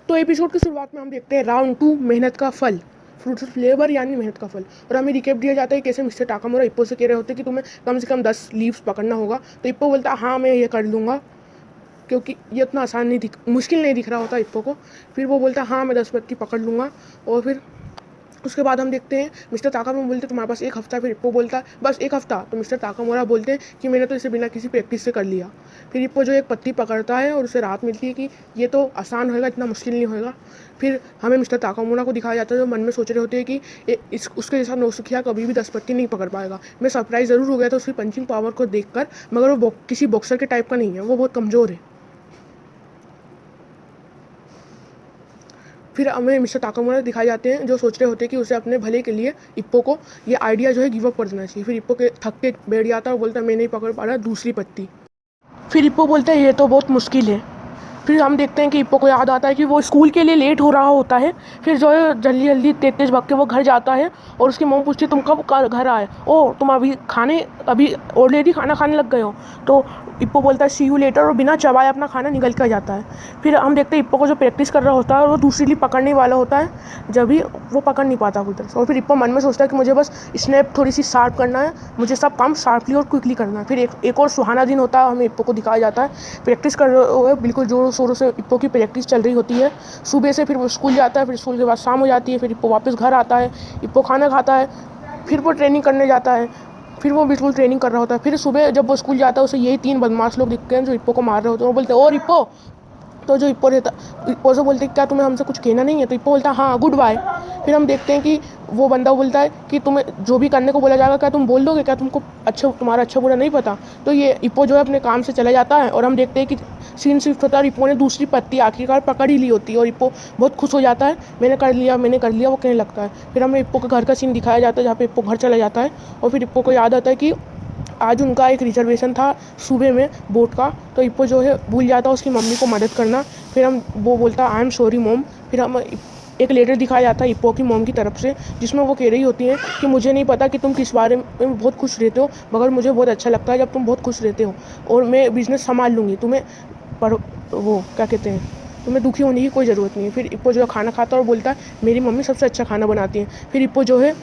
तो एपिसोड की शुरुआत में हम देखते हैं राउंड 2 मेहनत का फल, फ्रूट्स लेबर यानी मेहनत का फल। और हमें रिकेप दिया जाता है कैसे मिस्टर टाकामुरा इप्पो से कह रहे होते हैं कि तुम्हें कम से कम 10 लीव्स पकड़ना होगा। तो इप्पो बोलता है हाँ मैं ये कर लूँगा, क्योंकि ये उतना आसान नहीं मुश्किल नहीं दिख रहा होता इप्पो को। फिर वो बोलता है हाँ मैं 10 पत्ती पकड़ लूँगा। और फिर उसके बाद हम देखते हैं मिस्टर ताकामुरा बोलते तुम्हारे पास 1 हफ्ता। फिर इप्पो बोलता है बस 1 हफ्ता। तो मिस्टर ताकामुरा बोलते हैं कि मैंने तो इसे बिना किसी प्रैक्टिस से कर लिया। फिर इप्पो जो एक पत्ती पकड़ता है और उसे राहत मिलती है कि ये तो आसान होएगा, इतना मुश्किल नहीं होएगा। फिर हमें मिस्टर ताकामुरा को दिखाया जाता है जो मन में सोच रहे होते हैं कि उसके जैसा नौसिखिया कभी भी 10 पत्ती नहीं पकड़ पाएगा। मैं सरप्राइज ज़रूर हो गया था उसकी पंचिंग पावर को देखकर, मगर वो किसी बॉक्सर के टाइप का नहीं है, वो बहुत कमज़ोर है। फिर हमें मिस्टर ताकामुरा दिखाए जाते हैं जो सोच रहे होते हैं कि उसे अपने भले के लिए इप्पो को ये आइडिया जो है गिव अप कर देना चाहिए। फिर इप्पो के थक के बैठ जाता है और बोलता है मैं नहीं पकड़ पा रहा दूसरी पत्ती। फिर इप्पो बोलता है ये तो बहुत मुश्किल है। फिर हम देखते हैं कि इप्पो को याद आता है कि वो स्कूल के लिए लेट हो रहा होता है। फिर जो है जल्दी जल्दी तेज तेज भाग के वो घर जाता है और उसकी मॉम पूछती है तुम कब घर आए, ओ तुम अभी ऑलरेडी खाना खाने लग गए हो। तो इप्पो बोलता है सी यू लेटर और बिना चबाए अपना खाना निकल कर जाता है। फिर हम देखते हैं इप्पो को जो प्रैक्टिस कर रहा होता है और वो दूसरी लीप पकड़ने वाला होता है, जब भी वो पकड़ नहीं पाता पूरी तरह से। और फिर इप्पो मन में सोचता है कि मुझे बस स्नैप थोड़ी सी शार्प करना है, मुझे सब काम शार्पली और क्विकली करना है। फिर एक और सुहाना दिन होता है, हमें इप्पो को दिखाया जाता है प्रैक्टिस कर रहे हुए, बिल्कुल जोरों शोरों से इप्पो की प्रैक्टिस चल रही होती है सुबह से। फिर वो स्कूल जाता है, फिर स्कूल के बाद शाम हो जाती है, फिर इप्पो वापस घर आता है, इप्पो खाना खाता है, फिर वो ट्रेनिंग करने जाता है। फिर वो बिल्कुल ट्रेनिंग कर रहा होता है। फिर सुबह जब वो स्कूल जाता है उसे यही 3 बदमाश लोग दिखते हैं जो इप्पो को मार रहे होते हैं। वो बोलते हैं और इप्पो। तो जो इप्पो रहता, इप्पो से बोलते हैं क्या तुम्हें हमसे कुछ कहना नहीं है। तो इप्पो बोलता है हाँ गुड बाय। फिर हम देखते हैं कि वो बंदा बोलता है कि तुम्हें जो भी करने को बोला जाएगा क्या तुम बोल दोगे, क्या तुमको तुम्हारा अच्छा बुरा नहीं पता। तो ये इप्पो जो है अपने काम से चला जाता है और हम देखते हैं कि सीन शिफ्ट होता है और इप्पो ने दूसरी पत्ती आखिरकार पकड़ ही ली होती है और इप्पो बहुत खुश हो जाता है, मैंने कर लिया वो कहने लगता है। फिर हमें इप्पो के घर का सीन दिखाया जाता है जहाँ पे इप्पो घर चला जाता है और फिर इप्पो को याद आता है कि आज उनका एक रिजर्वेशन था सुबह में बोट का। तो इप्पो जो है भूल जाता है उसकी मम्मी को मदद करना। फिर वो बोलता है आई एम सॉरी मॉम। फिर हम एक लेटर दिखाया जाता है इप्पो की मॉम की तरफ से, जिसमें वो कह रही होती है कि मुझे नहीं पता कि तुम किस बारे में बहुत खुश रहते हो, मगर मुझे बहुत अच्छा लगता है जब तुम बहुत खुश रहते हो और मैं बिज़नेस संभाल लूँगी तुम्हें, पर वो क्या कहते हैं तुम्हें दुखी होने की कोई ज़रूरत नहीं है। फिर इप्पो जो है खाना खाता है और बोलता है मेरी मम्मी सबसे अच्छा खाना बनाती है। फिर इप्पो जो है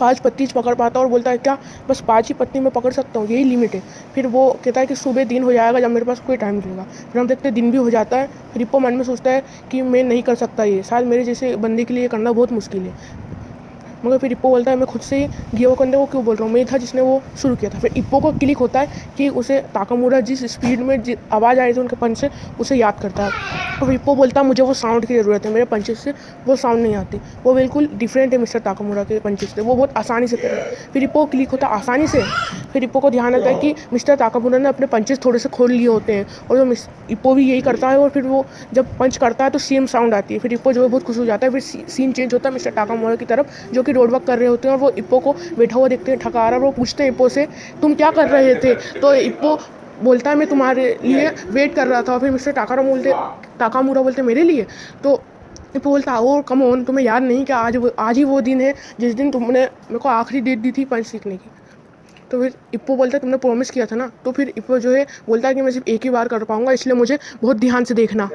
5 पत्ती पकड़ पाता है और बोलता है क्या बस 5 ही पत्ती मैं पकड़ सकता हूँ, यही लिमिट है। फिर वो कहता है कि सुबह दिन हो जाएगा जब मेरे पास कोई टाइम मिलेगा। फिर हम देखते हैं दिन भी हो जाता है। फिर इप्पो मन में सोचता है कि मैं नहीं कर सकता, ये शायद मेरे जैसे बंदे के लिए करना बहुत मुश्किल है। मगर फिर इप्पो बोलता है मैं खुद से ही गिव अप करने को क्यों बोल रहा हूँ, मैं था जिसने वो शुरू किया था। फिर इप्पो को क्लिक होता है कि उसे ताकामुरा जिस स्पीड में आवाज़ आई थी उनके पंच से उसे याद करता है। और इप्पो बोलता है मुझे वो साउंड की ज़रूरत है, मेरे पंचेस से वो साउंड नहीं आती, वो बिल्कुल डिफरेंट है मिस्टर ताकामुरा के पंचेस से, वो बहुत आसानी से करे। फिर इप्पो क्लिक होता है आसानी से। फिर इप्पो को ध्यान आता है कि मिस्टर ताकामुरा ने अपने पंचेस थोड़े से खोल लिए होते हैं और जो इप्पो भी यही करता है। और फिर वो जब पंच करता है तो सेम साउंड आती है। फिर इप्पो जो है बहुत खुश हो जाता है। फिर सीन चेंज होता है मिस्टर टाकामुरा की तरफ जो कि रोड वर्क कर रहे होते हैं और वो इप्पो को बैठा हुआ देखते हैं थका रहा। वो पूछते हैं इप्पो से तुम क्या कर रहे थे। तो इप्पो बोलता है मैं तुम्हारे लिए वेट कर रहा था। और फिर मिस्टर टाकामुरा बोलते मेरे लिए। तो इप्पो बोलता ओ कम ऑन, तुम्हें याद नहीं कि आज ही वो दिन है जिस दिन तुमने मेरे को आखिरी डेट दी थी पंच सीखने की। तो फिर इप्पो बोलता है तुमने प्रॉमिस किया था ना। तो फिर इप्पो जो है बोलता है कि मैं सिर्फ एक ही बार कर पाऊंगा, इसलिए मुझे बहुत ध्यान से देखना।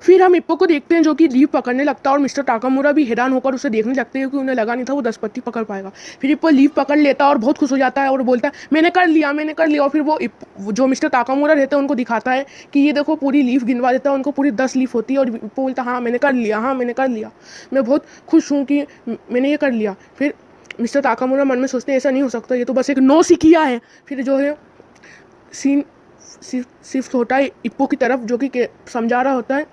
फिर हम इप्पो को देखते हैं जो कि लीव पकड़ने लगता है और मिस्टर टाकामुरा भी हैरान होकर उसे देखने लगते हैं क्योंकि उन्हें लगा नहीं था वो 10 पत्ती पकड़ पाएगा। फिर इप्पो लीव पकड़ लेता है और बहुत खुश हो जाता है और बोलता है मैंने कर लिया, मैंने कर लिया। और फिर वो जो मिस्टर टाकामुरा रहते हैं उनको दिखाता है कि ये देखो पूरी लीव गिनवा देता है, उनको पूरी 10 लीव होती है और इप्पो बोलता है हाँ मैंने कर लिया, हाँ मैंने कर लिया, मैं बहुत खुश हूँ कि मैंने ये कर लिया। फिर मिस्टर टाकामुरा मन में सोचते हैं ऐसा नहीं हो सकता, ये तो बस एक नौसिखिया है। फिर जो है सीन शिफ्ट होता है इप्पो की तरफ जो कि समझा रहा होता है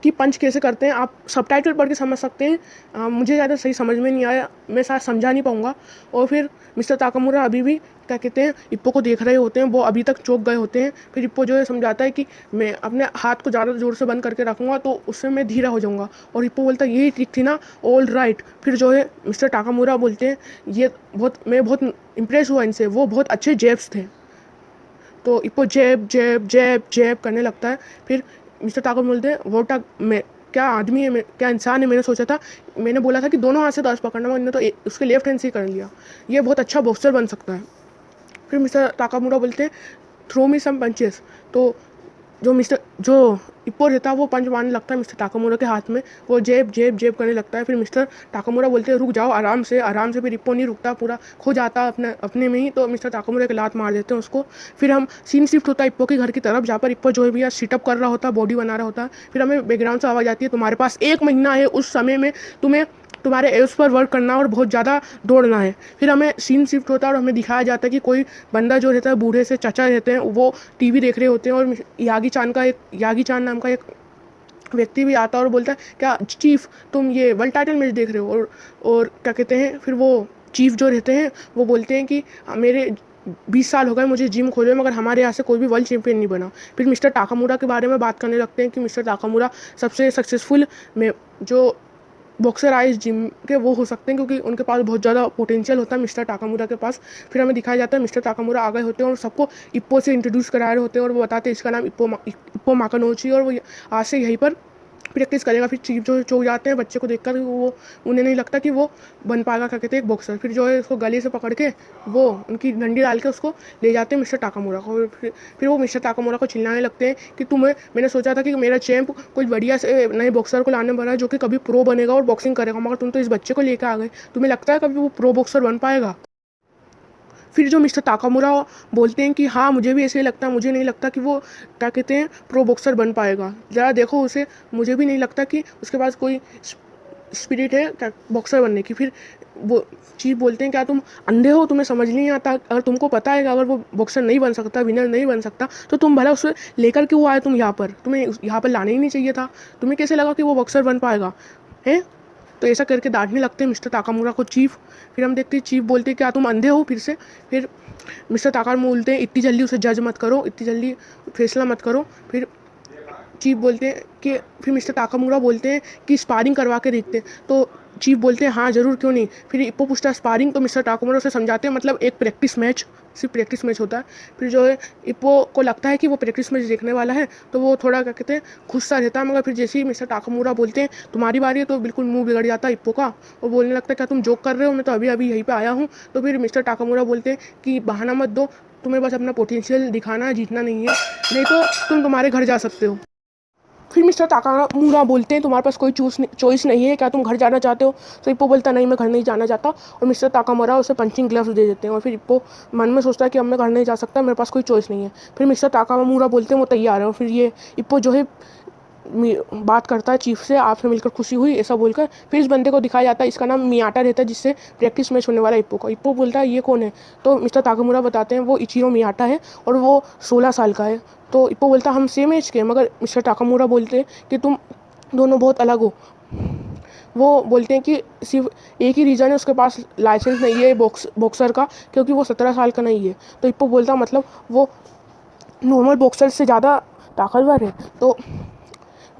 कि पंच कैसे करते हैं। आप सबटाइटल पढ़ के समझ सकते हैं, मुझे ज़्यादा सही समझ में नहीं आया, मैं शायद समझा नहीं पाऊँगा। और फिर मिस्टर ताकामुरा अभी भी क्या कहते हैं इप्पो को देख रहे होते हैं, वो अभी तक चौंक गए होते हैं। फिर इप्पो जो है समझाता है कि मैं अपने हाथ को ज़्यादा ज़ोर से बंद करके रखूँगा तो उससे मैं धीरा हो जाऊँगा। और इप्पो बोलता है यही ट्रिक थी ना, ऑल राइट। फिर जो है मिस्टर टाकामुरा बोलते हैं मैं बहुत इम्प्रेस हुआ इनसे, वो बहुत अच्छे जैब्स थे। तो इप्पो जैब जैब जैब जैब करने लगता है। फिर मिस्टर ताकत बोलते हैं मैं क्या आदमी है, क्या इंसान है। मैंने सोचा था, मैंने बोला था कि दोनों हाथ से 10 पकड़ना, मैंने तो उसके लेफ्ट हैंड से ही कर लिया, ये बहुत अच्छा बॉक्सर बन सकता है। फिर मिस्टर ताकामुरा बोलते हैं थ्रो मी सम पंचेस। तो जो इप्पो रहता है वो पंच मारने लगता है मिस्टर टाकामुरा के हाथ में, वो जेब जेब जेब करने लगता है। फिर मिस्टर टाकामुरा बोलते हैं रुक जाओ आराम से आराम से, फिर इप्पो नहीं रुकता, पूरा खो जाता है अपने अपने में ही, तो मिस्टर टाकामुरा के लात मार देते हैं उसको। फिर हम सीन शिफ्ट होता है इप्पो के घर की तरफ, जहाँ पर इप्पो जो है भैया सिटअप कर रहा होता है, बॉडी बना रहा होता है। फिर हमें बैकग्राउंड से आवाज़ आती है तुम्हारे पास 1 महीना है, उस समय में तुम्हें तुम्हारे एप्स पर वर्क करना और बहुत ज़्यादा दौड़ना है। फिर हमें सीन शिफ्ट होता है और हमें दिखाया जाता है कि कोई बंदा जो रहता है, बूढ़े से चाचा रहते हैं, वो टीवी देख रहे होते हैं और यागी चान नाम का एक व्यक्ति भी आता है और बोलता है क्या चीफ तुम ये वर्ल्ड टाइटल मैच देख रहे हो, और क्या कहते हैं, फिर वो चीफ जो रहते हैं वो बोलते हैं कि मेरे 20 साल हो गए मुझे जिम खोले, मगर हमारे यहाँ से कोई भी वर्ल्ड चैंपियन नहीं बना। फिर मिस्टर टाकामुरा के बारे में बात करने लगते हैं कि मिस्टर टाकामुरा सबसे सक्सेसफुल में जो बॉक्सर आए इस जिम के वो हो सकते हैं, क्योंकि उनके पास बहुत ज़्यादा पोटेंशियल होता है मिस्टर टाकामुरा के पास। फिर हमें दिखाया जाता है मिस्टर टाकामुरा आ गए होते हैं और सबको इप्पो से इंट्रोड्यूस करा रहे होते हैं, और वो बताते हैं इसका नाम इप्पो माकानोची, और वो आज से यहीं पर प्रैक्टिस करेगा। फिर चीफ जो चौंक जाते हैं बच्चे को देखकर, वो उन्हें नहीं लगता कि वो बन पाएगा क्या कहते हैं एक बॉक्सर। फिर जो है उसको गले से पकड़ के वो उनकी डंडी डाल के उसको ले जाते हैं मिस्टर टाकामुरा को। फिर वो मिस्टर टाकामुरा को चिल्लाने लगते हैं कि मैंने सोचा था कि मेरा चैंप कोई बढ़िया से नए बॉक्सर को लाने वाला है जो कि कभी प्रो बनेगा और बॉक्सिंग करेगा, मगर तुम तो इस बच्चे को लेकर आ गए, तुम्हें लगता है कभी वो प्रो बॉक्सर बन पाएगा। फिर जो मिस्टर ताकामुरा बोलते हैं कि हाँ मुझे भी ऐसे ही लगता है, मुझे नहीं लगता कि वो क्या कहते हैं प्रो बॉक्सर बन पाएगा, ज़रा देखो उसे, मुझे भी नहीं लगता कि उसके पास कोई स्पिरिट है क्या बॉक्सर बनने की। फिर वो चीफ बोलते हैं क्या तुम अंधे हो, तुम्हें समझ नहीं आता, अगर तुमको पता है कि अगर वो बॉक्सर नहीं बन सकता, विनर नहीं बन सकता, तो तुम भला उसे लेकर क्यों आए तुम यहाँ पर, तुम्हें यहाँ पर लाना ही नहीं चाहिए था, तुम्हें कैसे लगा कि वो बॉक्सर बन पाएगा है। तो ऐसा करके डांटने लगते हैं मिस्टर ताकामुरा को चीफ। फिर हम देखते हैं चीफ बोलते हैं क्या तुम अंधे हो फिर से। फिर मिस्टर ताकामुरा बोलते हैं इतनी जल्दी उसे जज मत करो, इतनी जल्दी फैसला मत करो। फिर चीफ बोलते हैं कि फिर मिस्टर ताकामुरा बोलते हैं कि स्पारिंग करवा के देखते हैं, तो चीफ बोलते हैं हाँ ज़रूर क्यों नहीं। फिर इप्पो पूछता है स्पारिंग, तो मिस्टर ताकामुरा उसे समझाते हैं मतलब एक प्रैक्टिस मैच, सिर्फ प्रैक्टिस मैच होता है। फिर जो है इप्पो को लगता है कि वो प्रैक्टिस मैच देखने वाला है, तो वो थोड़ा क्या कहते हैं गुस्सा रहता है, मगर फिर जैसे ही मिस्टर ताकामुरा बोलते हैं तुम्हारी बारी है, तो बिल्कुल मुंह बिगड़ जाता है इप्पो का, और बोलने लगता है क्या तुम जोक कर रहे हो, मैं तो अभी अभी यहीं पर आया हूँ। तो फिर मिस्टर ताकामुरा बोलते हैं कि बहाना मत दो, तुम्हें बस अपना पोटेंशियल दिखाना है, जीतना नहीं है, नहीं तो तुम तुम्हारे घर जा सकते हो। फिर मिस्टर ताकामुरा बोलते हैं तुम्हारे पास कोई चॉइस नहीं है, क्या तुम घर जाना चाहते हो। तो इप्पो बोलता नहीं मैं घर नहीं जाना चाहता, और मिस्टर ताकामुरा उसे पंचिंग ग्लव्स दे देते हैं। और फिर इप्पो मन में सोचता है कि अब मैं घर नहीं जा सकता, मेरे पास कोई चॉइस नहीं है। फिर मिस्टर ताकामुरा बोलते हैं वो तैयार है, और फिर ये इप्पो जो है बात करता है चीफ से, आपसे मिलकर खुशी हुई ऐसा बोलकर। फिर इस बंदे को दिखाया जाता है, इसका नाम मियाटा रहता है, जिससे प्रैक्टिस मैच होने वाला है इप्पो का। इप्पो बोलता है ये कौन है, तो मिस्टर ताकामुरा बताते हैं वो इचिरो मियाटा है और वो 16 साल का है। तो इप्पो बोलता है हम सेम एज के, मगर मिस्टर ताकामुरा बोलते हैं कि तुम दोनों बहुत अलग हो। वो बोलते हैं कि सिर्फ एक ही रीज़न है, उसके पास लाइसेंस नहीं है बॉक्सर का, क्योंकि वो 17 साल का नहीं है। तो इप्पो बोलता मतलब वो नॉर्मल बॉक्सर से ज़्यादा ताकतवर है। तो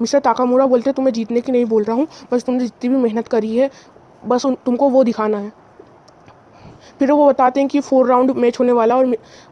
मिस्टर ताकामुरा बोलते तुम्हें जीतने की नहीं बोल रहा हूँ, बस तुमने जितनी भी मेहनत करी है बस तुमको वो दिखाना है। फिर वो बताते हैं कि 4 राउंड मैच होने वाला,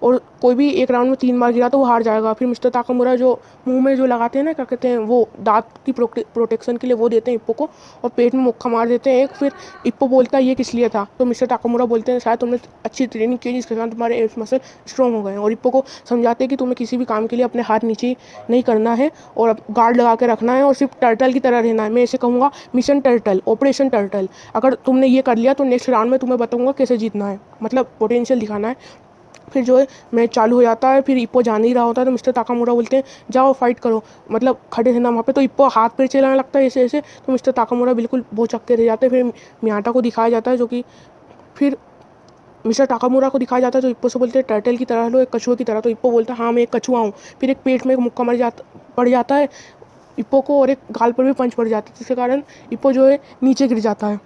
और कोई भी एक राउंड में 3 बार गिरा तो वो हार जाएगा। फिर मिस्टर ताकामुरा जो मुंह में जो लगाते हैं ना क्या कहते हैं वो दांत की प्रोटेक्शन के लिए वो देते हैं इप्पो को, और पेट में मुक्का मार देते हैं एक। फिर इप्पो बोलता है ये किस लिए था, तो मिस्टर ताकामुरा बोलते हैं शायद तुमने अच्छी ट्रेनिंग की जिसके साथ तुम्हारे एप्स मसल स्ट्रॉन्ग हो गए हैं। और इप्पो को समझाते हैं कि तुम्हें किसी भी काम के लिए अपने हाथ नीचे नहीं करना है और गार्ड लगा के रखना है, और सिर्फ टर्टल की तरह रहना है। मैं ऐसे कहूँगा मिशन टर्टल, ऑपरेशन टर्टल। अगर तुमने ये कर लिया तो नेक्स्ट राउंड में तुम्हें बताऊँगा कैसे जीतना है, मतलब पोटेंशियल दिखाना है। फिर जो है मैच चालू हो जाता है। फिर इप्पो जान ही रहा होता है, तो मिस्टर ताकामुरा बोलते हैं जाओ फाइट करो, मतलब खड़े रहना वहाँ पे। तो इप्पो हाथ पैर चलाने लगता है ऐसे ऐसे, तो मिस्टर ताकामुरा बिल्कुल बहुत चक्के रह जाते हैं। फिर मियाटा को दिखाया जाता है जो कि फिर मिस्टर ताकामुरा को दिखाया जाता है जो इप्पो से बोलते हैं टर्टल की तरह लो, एक कछुए की तरह। तो इप्पो बोलता है हाँ मैं एक कछुआ हूँ। फिर एक पेट में एक मुक्का पड़ जाता है इप्पो को, और एक गाल पर भी पंच पड़ जाता है, जिसके कारण इप्पो जो है नीचे गिर जाता है।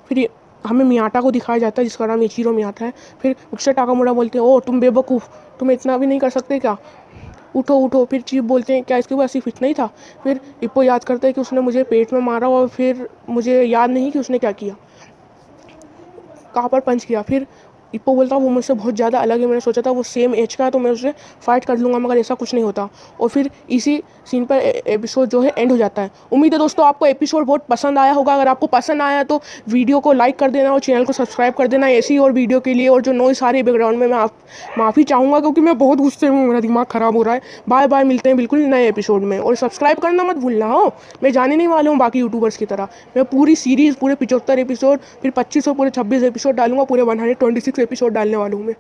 फिर हमें मियाटा को दिखाया जाता है जिसका नाम इचिरो मियाटा है। फिर मिस्टर ताकामुरा बोलते हैं ओ तुम बेवकूफ़, तुम इतना भी नहीं कर सकते क्या, उठो उठो। फिर चीफ बोलते हैं क्या इसके पास ऐसी फिट नहीं था। फिर इप्पो याद करते हैं कि उसने मुझे पेट में मारा, और फिर मुझे याद नहीं कि उसने क्या किया, कहाँ पर पंच किया। फिर इप्पो बोलता वो मुझसे बहुत ज़्यादा अलग है, मैंने सोचा था वो सेम एज का है तो मैं उससे फाइट कर लूँगा, मगर ऐसा कुछ नहीं होता। और फिर इसी सीन पर एपिसोड जो है एंड हो जाता है। उम्मीद है दोस्तों आपको एपिसोड बहुत पसंद आया होगा। अगर आपको पसंद आया तो वीडियो को लाइक कर देना और चैनल को सब्सक्राइब कर देना ऐसी और वीडियो के लिए। और जो नॉइस आ रही है बैकग्राउंड में, मैं माफ़ी चाहूँगा क्योंकि मैं बहुत गुस्से में हूँ, मेरा दिमाग ख़राब हो रहा है। बाय बाय, मिलते हैं बिल्कुल नए एपिसोड में। और सब्सक्राइब करना मत भूलना हो, मैं जाने नहीं वाला हूँ बाकी यूट्यूबर्स की तरह। मैं पूरी सीरीज़ पूरे 75 एपिसोड, फिर 25 और पूरे 26 एपिसोड डालूंगा, पूरे 126 एपिसोड डालने वाला हूँ मैं।